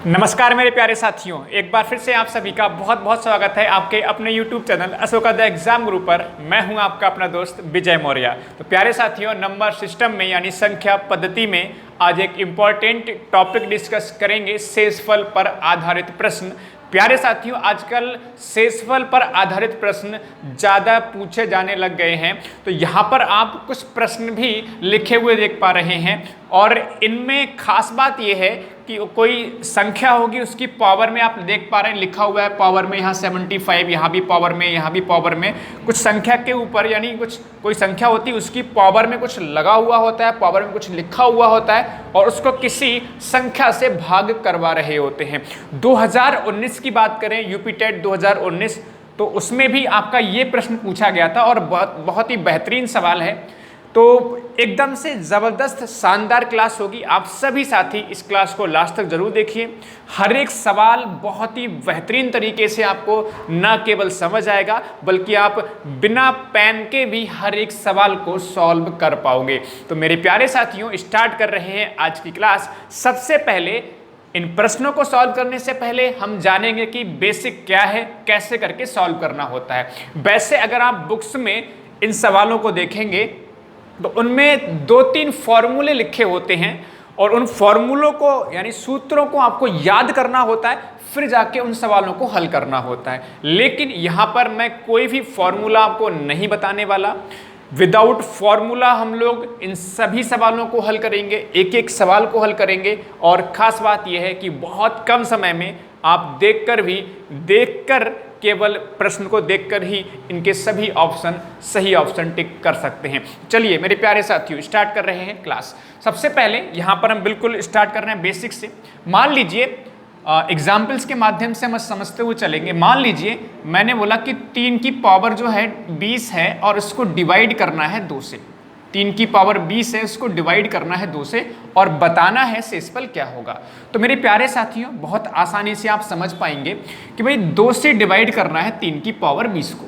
नमस्कार मेरे प्यारे साथियों, एक बार फिर से आप सभी का बहुत बहुत स्वागत है आपके अपने YouTube channel Ashoka the exam गुरु पर। मैं हूं आपका अपना दोस्त विजय मौर्य। तो प्यारे साथियों, नंबर सिस्टम में यानी संख्या पद्धति में आज एक इम्पॉर्टेंट टॉपिक डिस्कस करेंगे, शेषफल पर आधारित प्रश्न। प्यारे साथियों, आजकल शेषफल पर आधारित प्रश्न ज़्यादा पूछे जाने लग गए हैं, तो यहाँ पर आप कुछ प्रश्न भी लिखे हुए देख पा रहे हैं और इनमें खास बात यह है कि कोई संख्या होगी उसकी पावर में आप देख पा रहे हैं लिखा हुआ है पावर में, यहाँ 75, यहाँ भी पावर में, यहाँ भी पावर में। कुछ संख्या के ऊपर यानी कुछ कोई संख्या होती है उसकी पावर में कुछ लगा हुआ होता है, पावर में कुछ लिखा हुआ होता है और उसको किसी संख्या से भाग करवा रहे होते हैं। 2019 की बात करें, यूपी टेट 2019, तो उसमें भी आपका ये प्रश्न पूछा गया था और बहुत ही बेहतरीन सवाल है। तो एकदम से ज़बरदस्त शानदार क्लास होगी। आप सभी साथी इस क्लास को लास्ट तक जरूर देखिए। हर एक सवाल बहुत ही बेहतरीन तरीके से आपको न केवल समझ आएगा बल्कि आप बिना पेन के भी हर एक सवाल को सॉल्व कर पाओगे। तो मेरे प्यारे साथियों, स्टार्ट कर रहे हैं आज की क्लास। सबसे पहले इन प्रश्नों को सॉल्व करने से पहले हम जानेंगे कि बेसिक क्या है, कैसे करके सॉल्व करना होता है। वैसे अगर आप बुक्स में इन सवालों को देखेंगे तो उनमें 2-3 फॉर्मूले लिखे होते हैं और उन फॉर्मूलों को यानी सूत्रों को आपको याद करना होता है, फिर जाके उन सवालों को हल करना होता है। लेकिन यहाँ पर मैं कोई भी फॉर्मूला आपको नहीं बताने वाला। विदाउट फॉर्मूला हम लोग इन सभी सवालों को हल करेंगे, एक एक सवाल को हल करेंगे। और ख़ास बात यह है कि बहुत कम समय में आप देखकर केवल प्रश्न को देखकर ही इनके सभी ऑप्शन सही ऑप्शन टिक कर सकते हैं। चलिए मेरे प्यारे साथियों, स्टार्ट कर रहे हैं क्लास। सबसे पहले यहाँ पर हम बिल्कुल स्टार्ट कर रहे हैं बेसिक से। मान लीजिए एग्जाम्पल्स के माध्यम से हम समझते हुए चलेंगे। मान लीजिए मैंने बोला कि 3 की पावर जो है 20 है और इसको डिवाइड करना है 2 से। 3 की पावर 20 है, उसको डिवाइड करना है 2 से और बताना है शेषफल क्या होगा। तो मेरे प्यारे साथियों, बहुत आसानी से आप समझ पाएंगे कि भाई 2 से डिवाइड करना है 3 की पावर 20 को।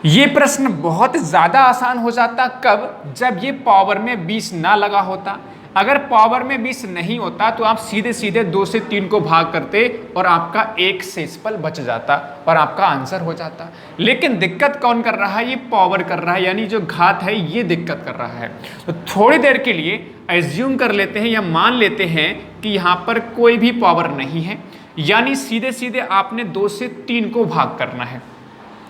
ये प्रश्न बहुत ज़्यादा आसान हो जाता कब, जब ये पावर में 20 ना लगा होता। अगर पावर में 20 नहीं होता तो आप सीधे सीधे 2 से 3 को भाग करते और आपका एक शेषफल बच जाता और आपका आंसर हो जाता। लेकिन दिक्कत कौन कर रहा है? ये पावर कर रहा है, यानी जो घात है ये दिक्कत कर रहा है। तो थोड़ी देर के लिए एज्यूम कर लेते हैं या मान लेते हैं कि यहाँ पर कोई भी पावर नहीं है, यानी सीधे सीधे आपने 2 से 3 को भाग करना है।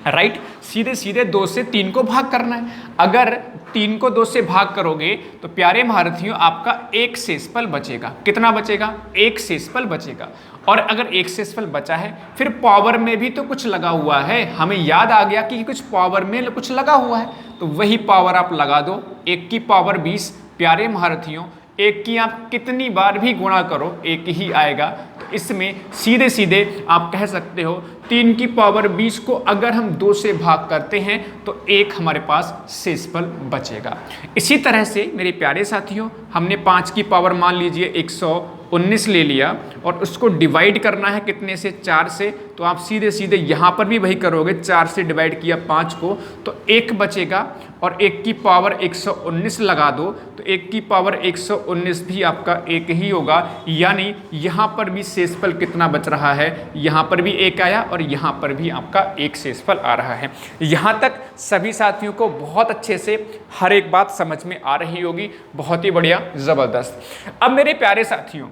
राइट, सीधे सीधे 2 से 3 को भाग करना है। अगर 3 को 2 से भाग करोगे तो प्यारे महारथियों आपका एक शेषफल बचेगा। कितना बचेगा? एक शेषफल बचेगा। और अगर एक शेषफल बचा है फिर पावर में भी तो कुछ लगा हुआ है। हमें याद आ गया कि कुछ पावर में कुछ लगा हुआ है, तो वही पावर आप लगा दो। 1 की पावर 20। प्यारे महारथियों, 1 की आप कितनी बार भी गुणा करो 1 ही आएगा। तो इसमें सीधे सीधे आप कह सकते हो 3 की पावर 20 को अगर हम 2 से भाग करते हैं तो 1 हमारे पास शेषफल बचेगा। इसी तरह से मेरे प्यारे साथियों, हमने 5 की पावर मान लीजिए 119 ले लिया और उसको डिवाइड करना है कितने से? 4 से। तो आप सीधे सीधे यहाँ पर भी वही करोगे, 4 से डिवाइड किया 5 को तो 1 बचेगा और 1 की पावर 119 लगा दो तो 1 की पावर 119 भी आपका 1 ही होगा। यानी यहाँ पर भी शेषफल कितना बच रहा है? यहाँ पर भी 1 आया और यहाँ पर भी आपका 1 शेषफल आ रहा है। यहाँ तक सभी साथियों को बहुत अच्छे से हर एक बात समझ में आ रही होगी। बहुत ही बढ़िया, ज़बरदस्त। अब मेरे प्यारे साथियों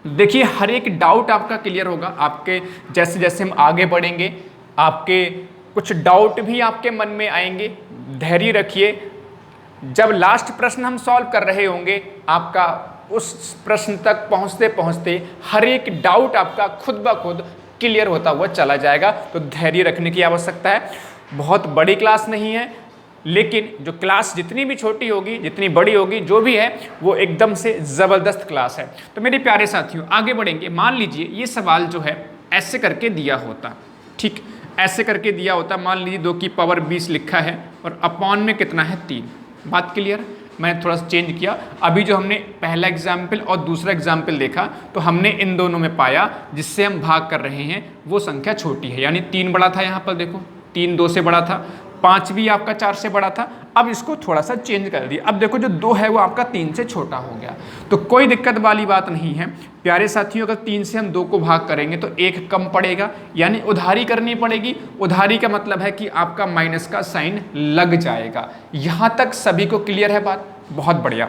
देखिए, हर एक डाउट आपका क्लियर होगा। आपके जैसे जैसे हम आगे बढ़ेंगे आपके कुछ डाउट भी आपके मन में आएंगे। धैर्य रखिए, जब लास्ट प्रश्न हम सॉल्व कर रहे होंगे आपका उस प्रश्न तक पहुंचते पहुंचते हर एक डाउट आपका खुद ब खुद क्लियर होता हुआ चला जाएगा। तो धैर्य रखने की आवश्यकता है। बहुत बड़ी क्लास नहीं है, लेकिन जो क्लास जितनी भी छोटी होगी जितनी बड़ी होगी जो भी है वो एकदम से ज़बरदस्त क्लास है। तो मेरे प्यारे साथियों आगे बढ़ेंगे। मान लीजिए ये सवाल जो है ऐसे करके दिया होता, ठीक ऐसे करके दिया होता। मान लीजिए 2 की पावर 20 लिखा है और अपॉन में कितना है? 3। बात क्लियर? मैंने थोड़ा सा चेंज किया। अभी जो हमने पहला एग्जाम्पल और दूसरा एग्जाम्पल देखा तो हमने इन दोनों में पाया जिससे हम भाग कर रहे हैं वो संख्या छोटी है, यानी 3 बड़ा था। यहाँ पर देखो 3 2 से बड़ा था 5 भी आपका 4 से बड़ा था, अब इसको थोड़ा सा चेंज कर दिया। अब देखो जो 2 है वो आपका 3 से छोटा हो गया, तो कोई दिक्कत वाली बात नहीं है प्यारे साथियों। अगर 3 से हम 2 को भाग करेंगे तो 1 कम पड़ेगा, यानी उधारी करनी पड़ेगी। उधारी का मतलब है कि आपका माइनस का साइन लग जाएगा। यहां तक सभी को क्लियर है बात? बहुत बढ़िया।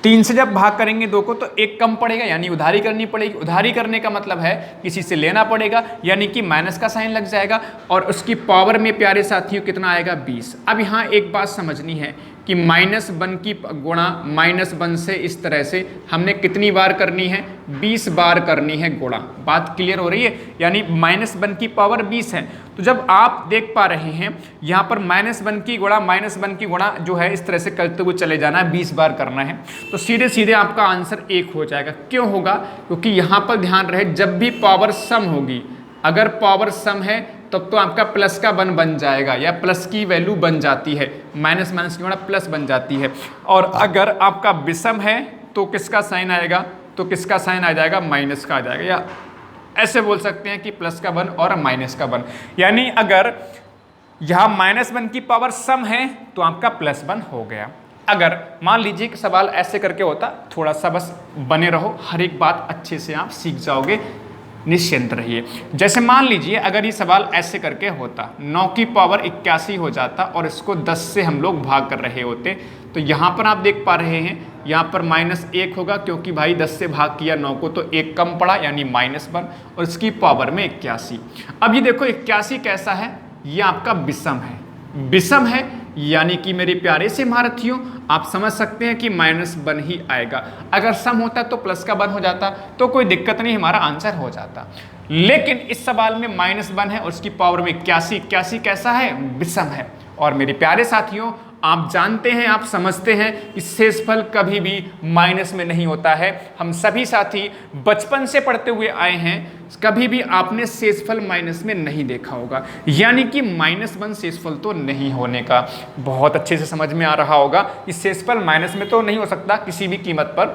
3 से जब भाग करेंगे 2 को तो 1 कम पड़ेगा, यानी उधारी करनी पड़ेगी। उधारी करने का मतलब है किसी से लेना पड़ेगा, यानी कि माइनस का साइन लग जाएगा, और उसकी पावर में प्यारे साथियों कितना आएगा? 20। अब यहाँ एक बात समझनी है कि -1 की गुणा -1 से इस तरह से हमने कितनी बार करनी है? 20 बार करनी है गुणा। बात क्लियर हो रही है? यानी -1 की पावर 20 है। तो जब आप देख पा रहे हैं यहाँ पर -1 की गुणा जो है इस तरह से करते हुए चले जाना है, 20 बार करना है, तो सीधे सीधे आपका आंसर 1 हो जाएगा। क्यों होगा? क्योंकि यहाँ पर ध्यान रहे, जब भी पावर सम होगी, अगर पावर सम है तब तो आपका प्लस का 1 बन जाएगा, या प्लस की वैल्यू बन जाती है, माइनस की गुणा प्लस बन जाती है। और अगर आपका विषम है तो किसका साइन आएगा? तो किसका साइन आ जाएगा? माइनस का आ जाएगा, या ऐसे बोल सकते हैं कि प्लस का 1 और माइनस का 1। यानी अगर यहाँ -1 की पावर सम है तो आपका +1 हो गया। अगर मान लीजिए कि सवाल ऐसे करके होता, थोड़ा सा बस बने रहो, हर एक बात अच्छे से आप सीख जाओगे, निश्चिंत रहिए। जैसे मान लीजिए अगर ये सवाल ऐसे करके होता, 9 की पावर 81 हो जाता और इसको 10 से हम लोग भाग कर रहे होते, तो यहाँ पर आप देख पा रहे हैं यहाँ पर -1 होगा, क्योंकि भाई 10 से भाग किया 9 को तो 1 कम पड़ा, यानी -1, और इसकी पावर में 81। अब ये देखो 81 कैसा है? ये आपका विषम है। विषम है यानी कि मेरे प्यारे से महारथियों आप समझ सकते हैं कि -1 ही आएगा। अगर सम होता तो प्लस का 1 हो जाता तो कोई दिक्कत नहीं, हमारा आंसर हो जाता। लेकिन इस सवाल में -1 है और उसकी पावर में 81 कैसा है? विषम है। और मेरे प्यारे साथियों आप जानते हैं, आप समझते हैं कि शेषफल कभी भी माइनस में नहीं होता है। हम सभी साथी बचपन से पढ़ते हुए आए हैं, कभी भी आपने शेषफल माइनस में नहीं देखा होगा, यानी कि -1 शेषफल तो नहीं होने का। बहुत अच्छे से समझ में आ रहा होगा कि शेषफल माइनस में तो नहीं हो सकता किसी भी कीमत पर।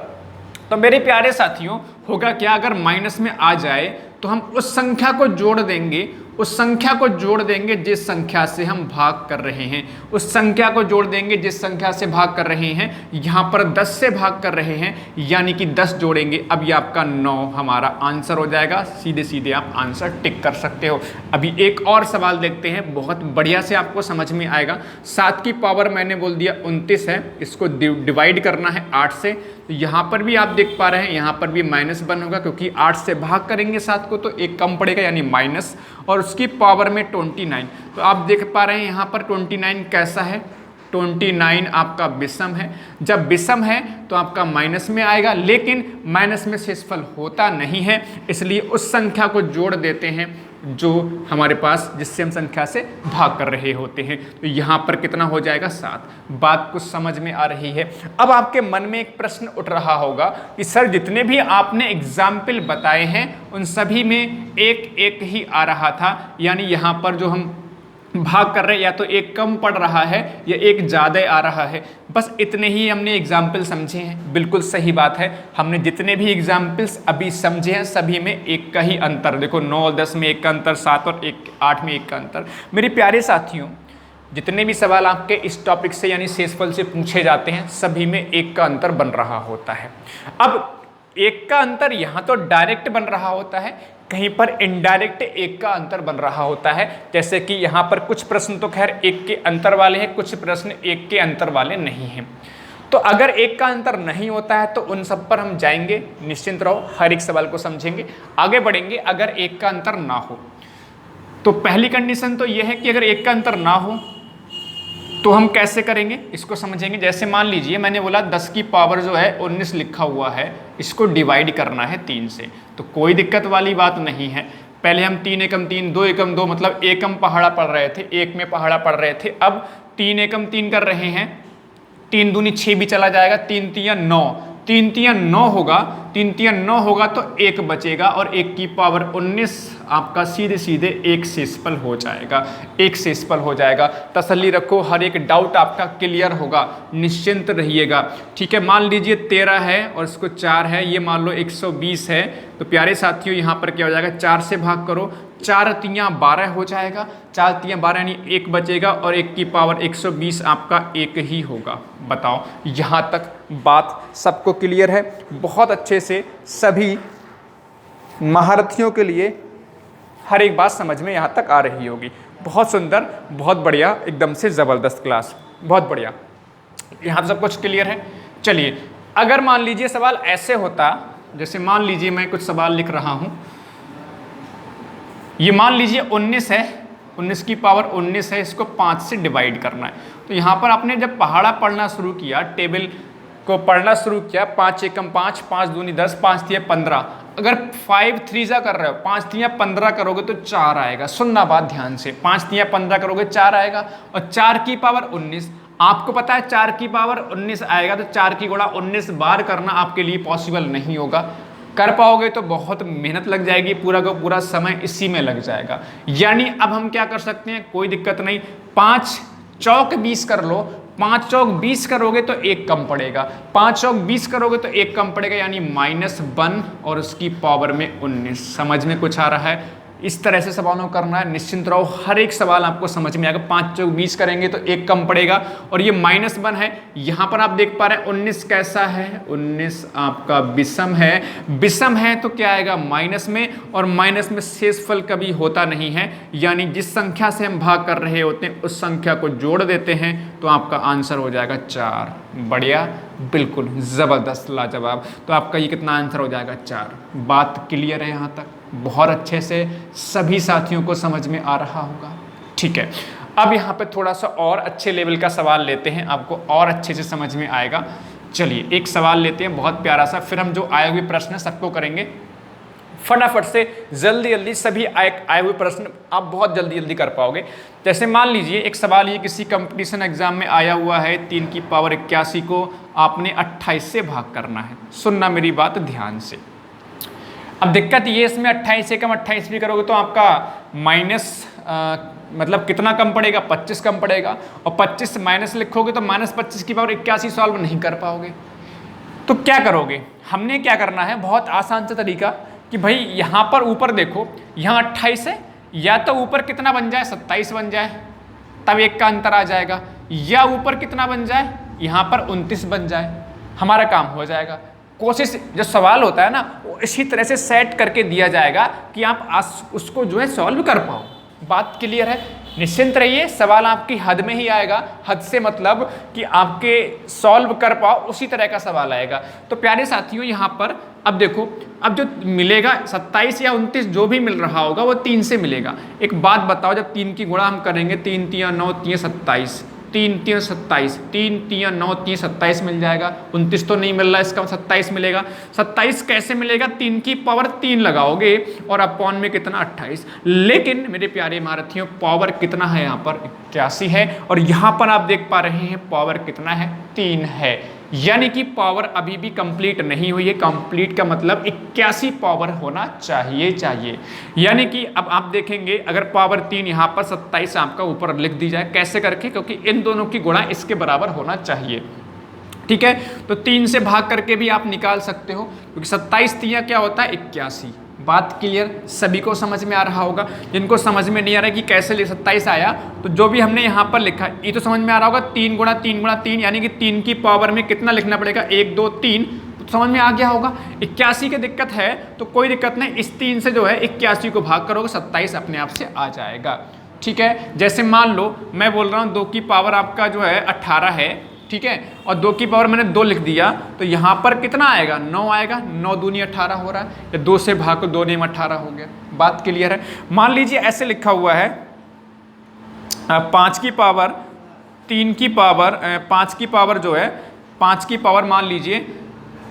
तो मेरे प्यारे साथियों होगा क्या? अगर माइनस में आ जाए तो हम उस संख्या को जोड़ देंगे, उस संख्या को जोड़ देंगे जिस संख्या से हम भाग कर रहे हैं, उस संख्या को जोड़ देंगे जिस संख्या से भाग कर रहे हैं। यहाँ पर 10 से भाग कर रहे हैं, यानी कि 10 जोड़ेंगे। अब ये आपका 9 हमारा आंसर हो जाएगा। सीधे सीधे आप आंसर टिक कर सकते हो। अभी एक और सवाल देखते हैं, बहुत बढ़िया से आपको समझ में आएगा। 7 की पावर मैंने बोल दिया 29 है, इसको डिवाइड करना है 8 से। तो यहाँ पर भी आप देख पा रहे हैं, यहाँ पर भी -1 होगा, क्योंकि 8 से भाग करेंगे 7 को तो 1 कम पड़ेगा, यानी माइनस, और उसकी पावर में 29। तो आप देख पा रहे हैं यहाँ पर 29 कैसा है? 29 आपका विषम है। जब विषम है तो आपका माइनस में आएगा, लेकिन माइनस में शेषफल होता नहीं है, इसलिए उस संख्या को जोड़ देते हैं जो हमारे पास, जिससे हम संख्या से भाग कर रहे होते हैं। तो यहाँ पर कितना हो जाएगा? 7। बात कुछ समझ में आ रही है? अब आपके मन में एक प्रश्न उठ रहा होगा कि सर जितने भी आपने एग्जाम्पल बताए हैं उन सभी में एक एक ही आ रहा था, यानी यहाँ पर जो हम भाग कर रहे हैं या तो एक कम पड़ रहा है या एक ज़्यादा आ रहा है, बस इतने ही हमने एग्जाम्पल समझे हैं। बिल्कुल सही बात है, हमने जितने भी एग्जाम्पल्स अभी समझे हैं सभी में एक का ही अंतर। देखो 9 और 10 में 1 का अंतर, 7 और 8 में 1 का अंतर। मेरे प्यारे साथियों जितने भी सवाल आपके इस टॉपिक से यानी शेषफल से पूछे जाते हैं सभी में 1 का अंतर बन रहा होता है। अब 1 का अंतर यहाँ तो डायरेक्ट बन रहा होता है, कहीं पर इनडायरेक्ट 1 का अंतर बन रहा होता है। जैसे कि यहाँ पर कुछ प्रश्न तो खैर 1 के अंतर वाले हैं, कुछ प्रश्न 1 के अंतर वाले नहीं हैं। तो अगर 1 का अंतर नहीं होता है तो उन सब पर हम जाएंगे, निश्चिंत रहो, हर एक सवाल को समझेंगे, आगे बढ़ेंगे। अगर 1 का अंतर ना हो तो पहली कंडीशन तो यह है कि अगर 1 का अंतर ना हो तो हम कैसे करेंगे इसको समझेंगे। जैसे मान लीजिए मैंने बोला 10 की पावर जो है 19 लिखा हुआ है, इसको डिवाइड करना है 3 से, तो कोई दिक्कत वाली बात नहीं है। पहले हम 3 एकम 3, 2 एकम 2, मतलब एकम पहाड़ा पढ़ रहे थे, 1 में पहाड़ा पढ़ रहे थे। अब 3 एकम 3 कर रहे हैं, 3 दूनी 6 भी चला जाएगा, 3 तिया 9, 3 तिया 9 होगा, 3 तिया 9 होगा तो 1 बचेगा, और 1 की पावर 19 आपका सीधे सीधे 1 शेषफल हो जाएगा, 1 शेषफल हो जाएगा। तसल्ली रखो, हर एक डाउट आपका क्लियर होगा, निश्चिंत रहिएगा। ठीक है, मान लीजिए 13 है और इसको 4 है, ये मान लो 120 है, तो प्यारे साथियों यहाँ पर क्या हो जाएगा? 4 से भाग करो 4 तियाँ 12 हो जाएगा, 4 तियाँ 12 यानी 1 बचेगा और 1 की पावर 120 आपका 1 ही होगा। बताओ यहाँ तक बात सबको क्लियर है? बहुत अच्छे से सभी महारथियों के लिए हर एक बात समझ में यहाँ तक आ रही होगी। बहुत सुंदर, बहुत बढ़िया, एकदम से ज़बरदस्त क्लास, बहुत बढ़िया। यहाँ सब कुछ क्लियर है। चलिए, अगर मान लीजिए सवाल ऐसे होता, जैसे मान लीजिए मैं कुछ सवाल लिख रहा हूँ, ये मान लीजिए 19 है, 19 की पावर 19 है, इसको 5 से डिवाइड करना है। तो यहाँ पर आपने जब पहाड़ा पढ़ना शुरू किया, टेबल को पढ़ना शुरू किया, 5 एकम 5, 5 दूनी 10, 5 तिया 15, अगर 5 3 कर रहे हो, 5 तिया 15 करोगे तो 4 आएगा। सुनना बात ध्यान से, 5 तिया 15 करोगे 4 आएगा, और 4 की पावर 19, आपको पता है 4 की पावर 19 आएगा, तो 4 की गुणा 19 बार करना आपके लिए पॉसिबल नहीं होगा। कर पाओगे तो बहुत मेहनत लग जाएगी, पूरा का पूरा समय इसी में लग जाएगा। यानी अब हम क्या कर सकते हैं, कोई दिक्कत नहीं, 5 चौक 20 कर लो, 5 चौक 20 करोगे तो 1 कम पड़ेगा, 5 चौक 20 करोगे तो 1 कम पड़ेगा, यानी -1 और उसकी पावर में 19। समझ में कुछ आ रहा है? इस तरह से सवालों को करना है, निश्चिंत रहो, हर एक सवाल आपको समझ में आएगा। 5 चौक 20 करेंगे तो 1 कम पड़ेगा, और ये -1 है। यहाँ पर आप देख पा रहे हैं 19 कैसा है, 19 आपका विषम है, विषम है तो क्या आएगा माइनस में, और माइनस में शेषफल कभी होता नहीं है, यानी जिस संख्या से हम भाग कर रहे होते हैं उस संख्या को जोड़ देते हैं तो आपका आंसर हो जाएगा 4। बढ़िया, बिल्कुल ज़बरदस्त, लाजवाब। तो आपका ये कितना आंसर हो जाएगा 4। बात क्लियर है यहाँ तक? बहुत अच्छे से सभी साथियों को समझ में आ रहा होगा। ठीक है, अब यहाँ पे थोड़ा सा और अच्छे लेवल का सवाल लेते हैं, आपको और अच्छे से समझ में आएगा। चलिए एक सवाल लेते हैं बहुत प्यारा सा, फिर हम जो आए हुए प्रश्न सबको करेंगे फटाफट से, जल्दी जल्दी सभी आए हुए प्रश्न आप बहुत जल्दी जल्दी कर पाओगे। जैसे मान लीजिए एक सवाल ये किसी कंपटीशन एग्जाम में आया हुआ है, 3 की पावर 81 को आपने 28 से भाग करना है। सुनना मेरी बात ध्यान से। अब दिक्कत ये इसमें 28 से कम 28 भी करोगे तो आपका मतलब कितना कम पड़ेगा, 25 कम पड़ेगा, और 25 माइनस लिखोगे तो -25 की पावर 81 सॉल्व नहीं कर पाओगे। तो क्या करोगे, हमने क्या करना है, बहुत आसान सा तरीका कि भाई यहाँ पर ऊपर देखो, यहाँ 28 है, या तो ऊपर कितना बन जाए 27 बन जाए, तब 1 का अंतर आ जाएगा, या ऊपर कितना बन जाए, यहाँ पर 29 बन जाए, हमारा काम हो जाएगा। कोशिश जो सवाल होता है ना वो इसी तरह से सेट करके दिया जाएगा कि आप उसको जो है सॉल्व कर पाओ। बात क्लियर है? निश्चिंत रहिए, सवाल आपकी हद में ही आएगा। हद से मतलब कि आपके सॉल्व कर पाओ उसी तरह का सवाल आएगा। तो प्यारे साथियों यहाँ पर अब देखो, अब जो मिलेगा 27 या 29 जो भी मिल रहा होगा वो 3 से मिलेगा। एक बात बताओ, जब 3 की गुणा हम करेंगे, 3 तिया 9 तिया 27, 3 तिया 27, 3 तिया 9 तिया 27 मिल जाएगा। 29 तो नहीं मिल रहा, इसका 27 मिलेगा। 27 कैसे मिलेगा, 3 की पावर 3 लगाओगे और अपॉन में कितना 28। लेकिन मेरे प्यारे महारथियों पावर कितना है यहाँ पर 81 है, और यहाँ पर आप देख पा रहे हैं पावर कितना है 3 है, यानी कि पावर अभी भी कंप्लीट नहीं हुई है। कंप्लीट का मतलब 81 पावर होना चाहिए। यानी कि अब आप देखेंगे अगर पावर 3 यहाँ पर 27 आपका ऊपर लिख दी जाए, कैसे करके, क्योंकि इन दोनों की गुणा इसके बराबर होना चाहिए। ठीक है, तो 3 से भाग करके भी आप निकाल सकते हो, क्योंकि 27 तिया क्या होता है 81। बात क्लियर, सभी को समझ में आ रहा होगा। जिनको समझ में नहीं आ रहा है कि कैसे 27 आया, तो जो भी हमने यहाँ पर लिखा ये तो समझ में आ रहा होगा। 3 गुणा 3 गुणा 3 यानी कि 3 की पावर में कितना लिखना पड़ेगा, 1 2 3, तो समझ में आ गया होगा। 81 की दिक्कत है तो कोई दिक्कत नहीं, इस 3 से जो है 81 को भाग करोगे 27 अपने आप से आ जाएगा। ठीक है, जैसे मान लो मैं बोल रहा हूँ 2 की पावर आपका जो है 18 है, ठीक है, और 2 की पावर मैंने 2 लिख दिया, तो यहाँ पर कितना आएगा 9 आएगा। 9 दूनी 18 हो रहा है, या 2 से भाग को 2 नेम 18 हो गया। बात क्लियर है? मान लीजिए ऐसे लिखा हुआ है 5 की पावर 3 की पावर 5 की पावर जो है 5 की पावर मान लीजिए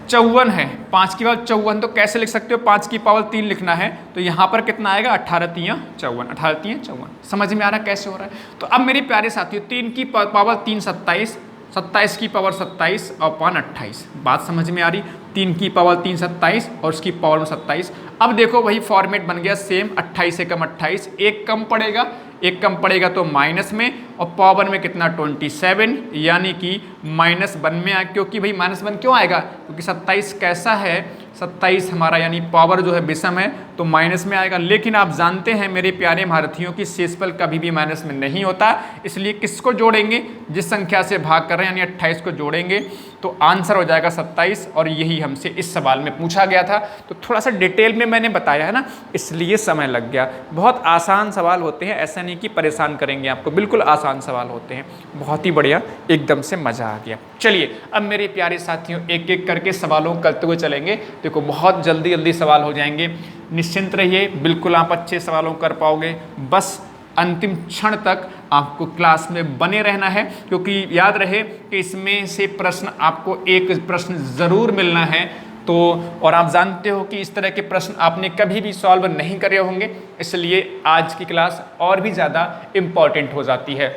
54 है। 5 की पावर 54, तो कैसे लिख सकते हो, 5 की पावर 3 लिखना है, तो यहाँ पर कितना आएगा 18 तिया 54, 18 तिया 54। समझ में आ रहा है कैसे हो रहा है? तो अब मेरे प्यारे साथियों 3 की पावर 3 27, 27 की पावर 27 अपॉन 28। बात समझ में आ रही? 3 की पावर 3 27 और उसकी पावर में 27। अब देखो वही फॉर्मेट बन गया सेम, 28 से कम 28, 1 कम पड़ेगा, 1 कम पड़ेगा तो माइनस में, और पावर में कितना 27, यानी कि -1 में आए। क्योंकि भाई -1 क्यों आएगा, क्योंकि 27 कैसा है, 27 हमारा यानी पावर जो है विषम है तो माइनस में आएगा। लेकिन आप जानते हैं मेरे प्यारे महारथियों की शेषफल कभी भी माइनस में नहीं होता, इसलिए किसको जोड़ेंगे, जिस संख्या से भाग कर रहे हैं यानी 28 को जोड़ेंगे तो आंसर हो जाएगा 27। और यही हमसे इस सवाल में पूछा गया था, तो थोड़ा सा डिटेल में मैंने बताया है ना, इसलिए समय लग गया। बहुत आसान सवाल होते हैं, ऐसा नहीं कि परेशान करेंगे आपको, बिल्कुल आसान सवाल होते हैं। बहुत ही बढ़िया, एकदम से मजा आ गया। चलिए अब मेरे प्यारे साथियों एक एक करके सवालों को करते हुए चलेंगे। देखो बहुत जल्दी जल्दी सवाल हो जाएंगे, निश्चिंत रहिए, बिल्कुल आप अच्छे सवालों कर पाओगे। बस अंतिम क्षण तक आपको क्लास में बने रहना है, क्योंकि याद रहे कि इसमें से प्रश्न आपको एक प्रश्न जरूर मिलना है। तो और आप जानते हो कि इस तरह के प्रश्न आपने कभी भी सॉल्व नहीं करे होंगे, इसलिए आज की क्लास और भी ज़्यादा इम्पॉर्टेंट हो जाती है।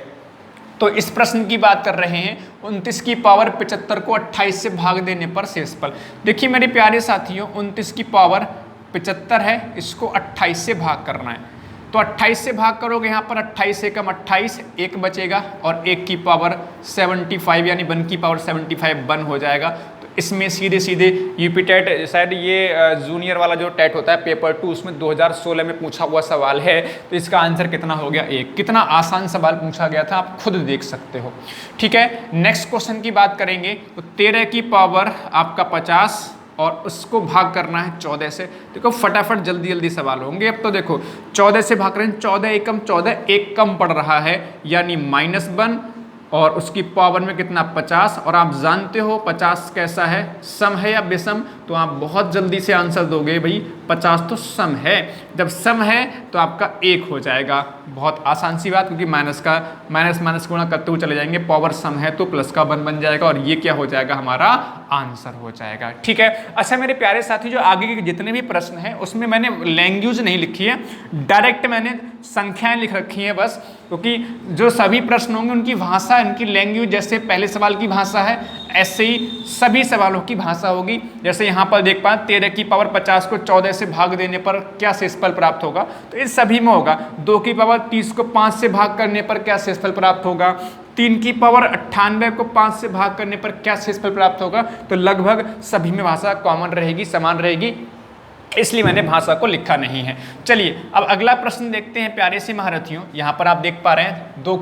तो इस प्रश्न की बात कर रहे हैं 29 की पावर 75 को 28 से भाग देने पर शेषफल। देखिए मेरे प्यारे साथियों 29 की पावर 75 है, इसको 28 से भाग करना है। तो 28 से भाग करोगे, यहाँ पर 28 से कम 28, 1 बचेगा और 1 की पावर 75 यानी 1 की पावर 75 1 हो जाएगा। तो इसमें सीधे सीधे यूपी टेट, शायद ये जूनियर वाला जो टेट होता है पेपर 2, उसमें 2016 में पूछा हुआ सवाल है। तो इसका आंसर कितना हो गया 1। कितना आसान सवाल पूछा गया था आप खुद देख सकते हो। ठीक है, नेक्स्ट क्वेश्चन की बात करेंगे तो 13 की पावर आपका 50 और उसको भाग करना है 14 से। देखो फटाफट जल्दी जल्दी सवाल होंगे। अब तो देखो 14 से भाग रहे हैं, 14 एकम 14, 1 कम पड़ रहा है यानी -1 और उसकी पावर में कितना 50। और आप जानते हो 50 कैसा है, सम है या विषम, तो आप बहुत जल्दी से आंसर दोगे भाई 50 तो सम है। जब सम है तो आपका 1 हो जाएगा। बहुत आसान सी बात, क्योंकि माइनस गुणा करते हुए चले जाएंगे, पावर सम है तो प्लस का 1 बन जाएगा और ये क्या हो जाएगा हमारा आंसर हो जाएगा। ठीक है, अच्छा मेरे प्यारे साथी जो आगे के जितने भी प्रश्न हैं उसमें मैंने लैंग्वेज नहीं लिखी है, डायरेक्ट मैंने संख्याएं लिख रखी हैं बस, क्योंकि जो सभी प्रश्न होंगे उनकी भाषा, इनकी लैंग्वेज, जैसे पहले सवाल की भाषा है ऐसे ही सभी सवालों की भाषा होगी। जैसे यहाँ पर देख पाए 13 की पावर 50 को 14 से भाग देने पर क्या शेषफल प्राप्त होगा, तो इन सभी में होगा। 2 की पावर 30 को 5 से भाग करने पर क्या शेषफल प्राप्त होगा, 3 की पावर 98 को 5 से भाग करने पर क्या शेषफल प्राप्त होगा। तो लगभग सभी में भाषा कॉमन रहेगी, समान रहेगी, इसलिए मैंने भाषा को लिखा नहीं है। चलिए अब अगला प्रश्न देखते हैं प्यारे से महारथियों। यहाँ पर आप देख पा रहे हैं 2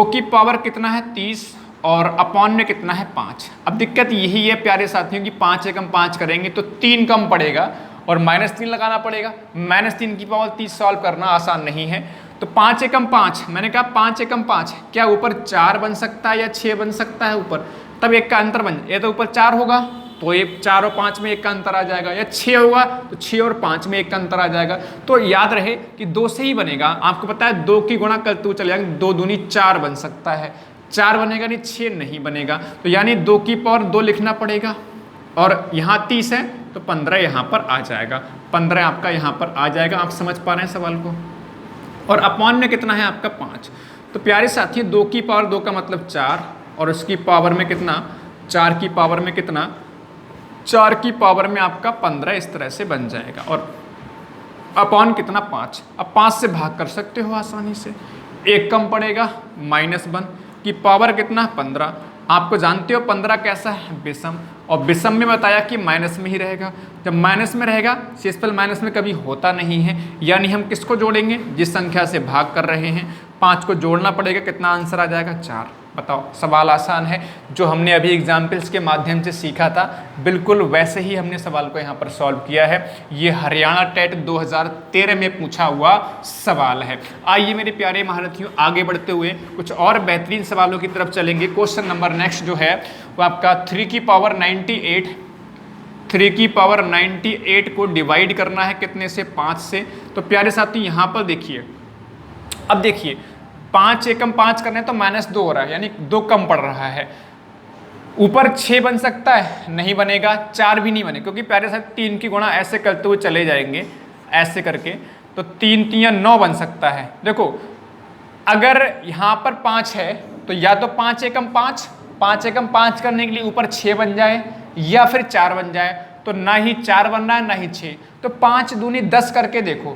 की पावर कितना है 30 और अपॉन में कितना है 5। अब दिक्कत यही है प्यारे साथियों की 5 एकम 5 करेंगे तो 3 कम पड़ेगा और -3 लगाना पड़ेगा। -3 की पावर 30 सॉल्व करना आसान नहीं है। तो 5 एकम 5, मैंने कहा 5 एकम 5, क्या ऊपर 4 बन सकता है या 6 बन सकता है ऊपर, तब 1 का अंतर बन, ये तो ऊपर 4 होगा तो ये 4 और 5 में 1 का अंतर आ जाएगा, या 6 होगा तो 6 और 5 में 1 का अंतर आ जाएगा। तो याद रहे कि 2 से ही बनेगा। आपको पता है 2 की गुणा करते हुए चले जाएंगे, 2 दूनी 4 बन सकता है, 4 बनेगा नहीं 6 नहीं बनेगा। तो यानी 2 की पावर 2 लिखना पड़ेगा और यहाँ 30 है तो 15 यहाँ पर आ जाएगा, 15 आपका यहाँ पर आ जाएगा। आप समझ पा रहे हैं सवाल को। और अपॉन में कितना है आपका 5। तो प्यारे साथी 2 की पावर 2 का मतलब 4 और उसकी पावर में कितना, 4 की पावर में कितना, 4 की पावर में आपका 15 इस तरह से बन जाएगा। और अपॉन कितना 5, अब 5 से भाग कर सकते हो आसानी से, 1 कम पड़ेगा -1 की पावर कितना 15। आपको जानते हो 15 कैसा है विषम, और विषम में बताया कि माइनस में ही रहेगा। जब माइनस में रहेगा शेषफल माइनस में कभी होता नहीं है, यानी हम किसको जोड़ेंगे, जिस संख्या से भाग कर रहे हैं 5 को जोड़ना पड़ेगा। कितना आंसर आ जाएगा 4। बताओ सवाल आसान है, जो हमने अभी एग्जाम्पल्स के माध्यम से सीखा था बिल्कुल वैसे ही हमने सवाल को यहाँ पर सॉल्व किया है। ये हरियाणा टेट 2013 में पूछा हुआ सवाल है। आइए मेरे प्यारे महारथियों आगे बढ़ते हुए कुछ और बेहतरीन सवालों की तरफ चलेंगे। क्वेश्चन नंबर नेक्स्ट जो है वो आपका 3 की पावर 98 को डिवाइड करना है कितने से, 5 से। तो प्यारे साथी यहाँ पर देखिए, अब देखिए 5 एकम 5 करने तो -2 हो रहा है, यानी 2 कम पड़ रहा है। ऊपर 6 बन सकता है, नहीं बनेगा, 4 भी नहीं बने, क्योंकि प्यारे साथ 3 की गुणा ऐसे करते हुए चले जाएंगे ऐसे करके, तो 3 3 9 बन सकता है। देखो अगर यहाँ पर 5 है तो या तो 5 एकम 5 करने के लिए ऊपर 6 बन जाए या फिर 4 बन जाए। तो ना ही 4 बन रहा है ना ही 6। तो 5 दूनी 10 करके देखो,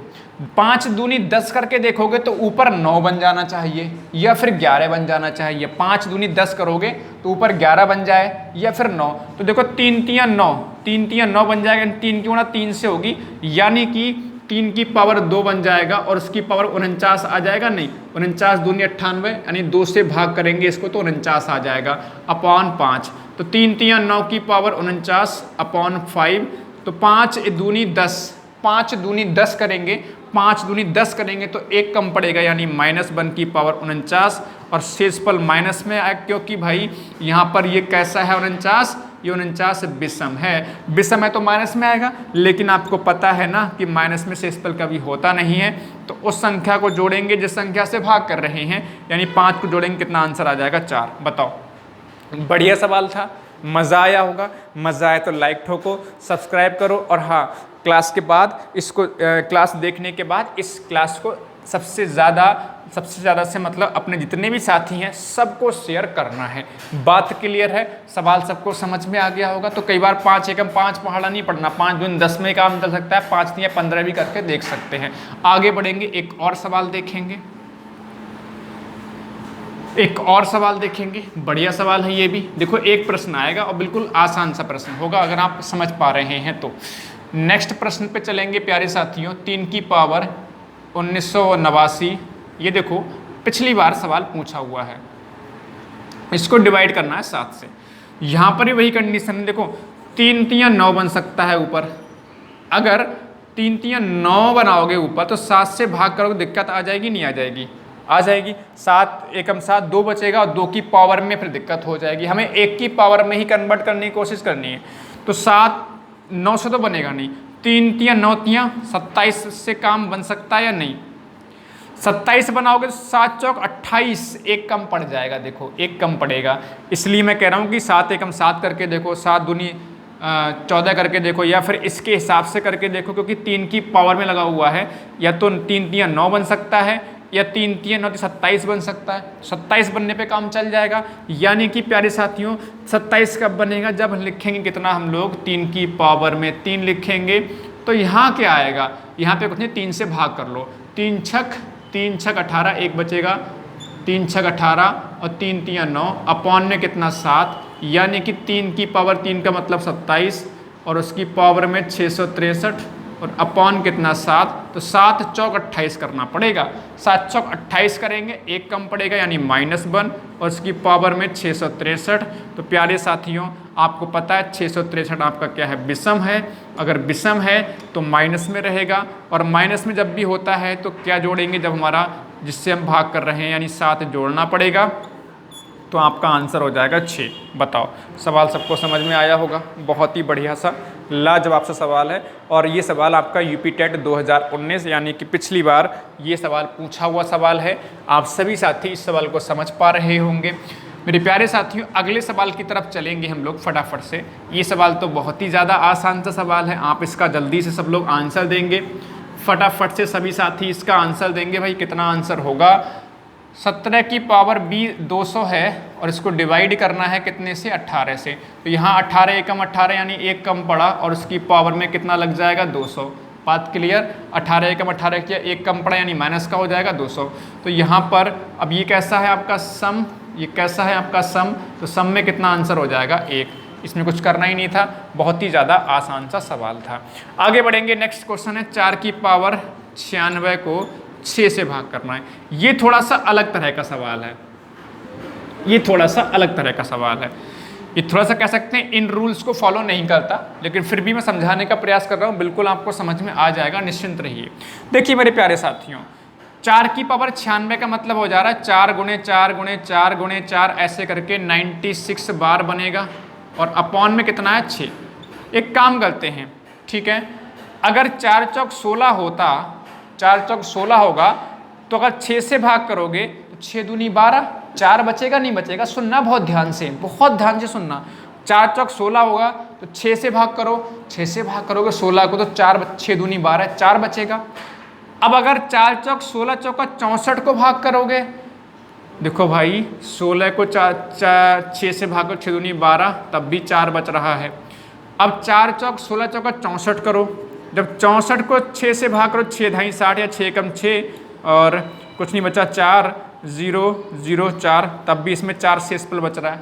5 दूनी 10 करके देखोगे तो ऊपर 9 बन जाना चाहिए या फिर 11 बन जाना चाहिए। 5 दूनी 10 करोगे तो ऊपर 11 बन जाए या फिर 9। तो देखो 3 तियां 9, 3 तियां 9 बन जाएगा, 3 की गुणा 3 से होगी, यानी कि 3 की पावर 2 बन जाएगा और उसकी पावर 49 आ जाएगा। नहीं, 49 दूनी 98, यानी 2 से भाग करेंगे इसको तो 49 आ जाएगा अपॉन 5। तो 3 तियां 9 की पावर 49 अपॉन 5। तो 5 दूनी 10, 5 दूनी 10 करेंगे, 5 दूनी 10 करेंगे तो 1 कम पड़ेगा, यानी -1 की पावर 49 और शेषफल माइनस में आए, क्योंकि भाई यहाँ पर ये कैसा है 49, ये 49 विषम है। विषम है तो माइनस में आएगा, लेकिन आपको पता है ना कि माइनस में शेषफल कभी होता नहीं है। तो उस संख्या को जोड़ेंगे जिस संख्या से भाग कर रहे हैं, यानी 5 को जोड़ेंगे, कितना आंसर आ जाएगा 4। बताओ, बढ़िया सवाल था, मज़ा आया होगा। मज़ा आया तो लाइक ठोको, सब्सक्राइब करो, और हाँ, क्लास के बाद इसको क्लास देखने के बाद इस क्लास को सबसे ज़्यादा से मतलब अपने जितने भी साथी हैं सबको शेयर करना है। बात क्लियर है? सवाल सबको समझ में आ गया होगा। तो कई बार 5 एकम 5 पहाड़ा नहीं पढ़ना, 5 दूनी 10 में काम चल सकता है, 5 या 15 भी करके देख सकते हैं। आगे बढ़ेंगे, एक और सवाल देखेंगे, एक और सवाल देखेंगे। बढ़िया सवाल है ये भी। देखो, एक प्रश्न आएगा और बिल्कुल आसान सा प्रश्न होगा अगर आप समझ पा रहे हैं तो। नेक्स्ट प्रश्न पे चलेंगे प्यारे साथियों। 3 की पावर 1989, ये देखो पिछली बार सवाल पूछा हुआ है, इसको डिवाइड करना है 7 से। यहाँ पर ही वही कंडीशन है, देखो 3 तियां 9 बन सकता है ऊपर। अगर 3 तियां 9 बनाओगे ऊपर तो 7 से भाग करोगे, दिक्कत आ जाएगी नहीं आ जाएगी? आ जाएगी। 7 एकम 7, 2 बचेगा और 2 की पावर में फिर दिक्कत हो जाएगी। हमें 1 की पावर में ही कन्वर्ट करने की कोशिश करनी है। तो 7 9 से तो बनेगा नहीं, 3 तियां 9 तियां 27 से काम बन सकता है या नहीं? 27 बनाओगे तो 7 चौक 28, 1 कम पड़ जाएगा। देखो 1 कम पड़ेगा, इसलिए मैं कह रहा हूँ कि 7 एकम 7 करके देखो, 7 दूनी 14 करके देखो, या फिर इसके हिसाब से करके देखो, क्योंकि 3 की पावर में लगा हुआ है। या तो 3 तियां 9 बन सकता है, या 3 तियां 9 27 बन सकता है। 27 बनने पे काम चल जाएगा। यानी कि प्यारे साथियों 27 कब बनेगा? जब लिखेंगे कितना हम लोग, 3 की पावर में 3 लिखेंगे। तो यहाँ क्या आएगा? यहाँ पे कुछ नहीं, 3 से भाग कर लो, 3 छक 18, 1 बचेगा, 3 छक 18 और 3 तियां 9 अपॉन में कितना 7, यानी कि 3 की पावर 3 का मतलब 27 और उसकी पावर में 663 और अपॉन कितना 7। तो 7 चौक 28 करना पड़ेगा। 7 चौक 28 करेंगे, 1 कम पड़ेगा, यानी -1 और उसकी पावर में 663। तो प्यारे साथियों आपको पता है 663 आपका क्या है? विषम है। अगर विषम है तो माइनस में रहेगा, और माइनस में जब भी होता है तो क्या जोड़ेंगे? जब हमारा जिससे हम भाग कर रहे हैं यानी 7 जोड़ना पड़ेगा, तो आपका आंसर हो जाएगा 6। बताओ, सवाल सबको समझ में आया होगा? बहुत ही बढ़िया सा लाजवाब सा सवाल है। और ये सवाल आपका यूपी टेट 2019 यानी कि पिछली बार ये सवाल पूछा हुआ सवाल है। आप सभी साथी इस सवाल को समझ पा रहे होंगे। मेरे प्यारे साथियों, अगले सवाल की तरफ चलेंगे हम लोग फटाफट से। ये सवाल तो बहुत ही ज़्यादा आसान सा सवाल है, आप इसका जल्दी से सब लोग आंसर देंगे। फटाफट से सभी साथी इसका आंसर देंगे। भाई कितना आंसर होगा? 17 की पावर 200 है और इसको डिवाइड करना है कितने से? 18 से। तो यहाँ 18 एकम 18 यानी 1 कम पड़ा और उसकी पावर में कितना लग जाएगा? 200। बात क्लियर? 18 एकम 18 किया, 1 कम पड़ा यानी माइनस का हो जाएगा 200। तो यहाँ पर अब ये कैसा है आपका सम? ये कैसा है आपका सम? तो सम में कितना आंसर हो जाएगा? 1। इसमें कुछ करना ही नहीं था, बहुत ही ज़्यादा आसान सा सवाल था। आगे बढ़ेंगे, नेक्स्ट क्वेश्चन है 4 की पावर 96 को 6 से भाग करना है। ये थोड़ा सा अलग तरह का सवाल है, ये थोड़ा सा अलग तरह का सवाल है। ये थोड़ा सा कह सकते हैं इन रूल्स को फॉलो नहीं करता, लेकिन फिर भी मैं समझाने का प्रयास कर रहा हूँ। बिल्कुल आपको समझ में आ जाएगा, निश्चिंत रहिए। देखिए मेरे प्यारे साथियों, 4 की पावर 96 का मतलब हो जा रहा है 4 गुणे 4 गुणे 4 गुणे 4 ऐसे करके 96 बार बनेगा, और अपॉन में कितना है? 6। एक काम करते हैं, ठीक है, अगर 4 चौक 16 होता, 4 चौक 16 होगा, तो अगर 6 से भाग करोगे तो 6 दूनी 12, 4 बचेगा नहीं बचेगा? सुनना बहुत ध्यान से, बहुत ध्यान से सुनना। 4 चौक 16 होगा तो 6 से भाग करो, 6 से भाग करोगे 16 को तो 4, 6 दूनी 12, 4 बचेगा। अब अगर 4 चौक 16 चौका 64 को भाग करोगे, देखो भाई 16 को 6 से भाग करो, 6 दूनी 12, तब भी 4 बच रहा है। अब 4 चौक 16 चौका 64 करो। जब 64 को 6 से भाग करो, 6 ढाई 60 या 6 कम 6 और कुछ नहीं बचा, 4 0 0 4, तब भी इसमें 4 शेषफल बच रहा है।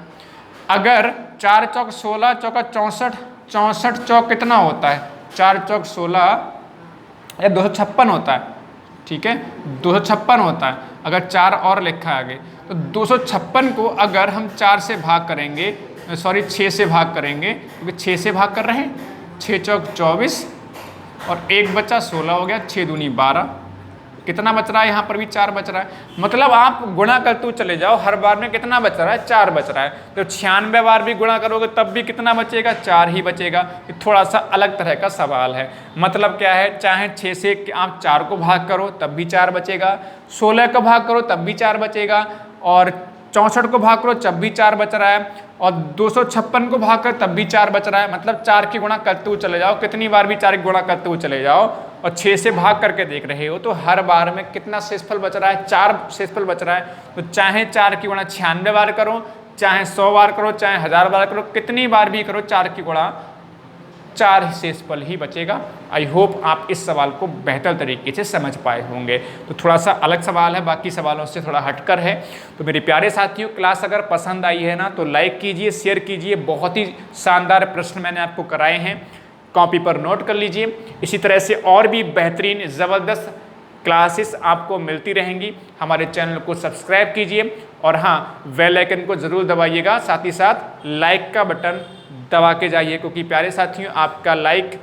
अगर 4 चौक 16 चौका 64, 64 चौक कितना होता है, 4 चौक 16 या 256 होता है, ठीक है 256 होता है। अगर 4 और लिखा है आगे तो 256 को अगर हम 4 से भाग करेंगे, सॉरी 6 से भाग करेंगे, क्योंकि 6 से भाग कर रहे हैं, 6 चौक 24 और 1 बचा 16 हो गया, 6 दूनी 12, कितना बच रहा है, यहाँ पर भी 4 बच रहा है। मतलब आप गुणा करते हुए चले जाओ, हर बार में कितना बच रहा है, 4 बच रहा है। तो 96 बार भी गुणा करोगे तब भी कितना बचेगा, 4 ही बचेगा। ये थोड़ा सा अलग तरह का सवाल है। मतलब क्या है, चाहे 6 से आप 4 को भाग करो तब भी 4 बचेगा, 16 को भाग करो तब भी 4 बचेगा, और 64 को भाग करो तब भी 4 बच रहा है, और 256 को भाग कर तब भी 4 बच रहा है। मतलब 4 की गुणा करते हुए चले जाओ, कितनी बार भी 4 की गुणा करते हुए चले जाओ, और 6 से भाग करके देख रहे हो तो हर बार में कितना शेषफल बच रहा है, 4 शेषफल बच रहा है। तो चाहे 4 की गुणा 96 बार करो, चाहे 100 बार करो, चाहे 1000 बार करो, कितनी बार भी करो, 4 की गुणा 4 शेषफल ही बचेगा। आई होप आप इस सवाल को बेहतर तरीके से समझ पाए होंगे। तो थोड़ा सा अलग सवाल है, बाकी सवालों से थोड़ा हटकर है। तो मेरे प्यारे साथियों, क्लास अगर पसंद आई है ना तो लाइक कीजिए, शेयर कीजिए। बहुत ही शानदार प्रश्न मैंने आपको कराए हैं, कॉपी पर नोट कर लीजिए। इसी तरह से और भी बेहतरीन ज़बरदस्त क्लासेस आपको मिलती रहेंगी। हमारे चैनल को सब्सक्राइब कीजिए और हाँ, बेल आइकन को ज़रूर दबाइएगा, साथ ही साथ लाइक का बटन दबा के जाइए, क्योंकि प्यारे साथियों आपका लाइक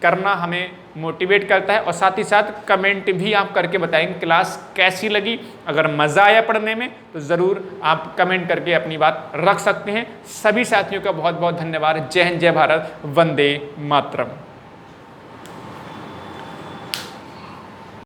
करना हमें मोटिवेट करता है। और साथ ही साथ कमेंट भी आप करके बताएंगे क्लास कैसी लगी। अगर मज़ा आया पढ़ने में तो ज़रूर आप कमेंट करके अपनी बात रख सकते हैं। सभी साथियों का बहुत बहुत धन्यवाद। जय हिंद, जय भारत, वंदे मातरम।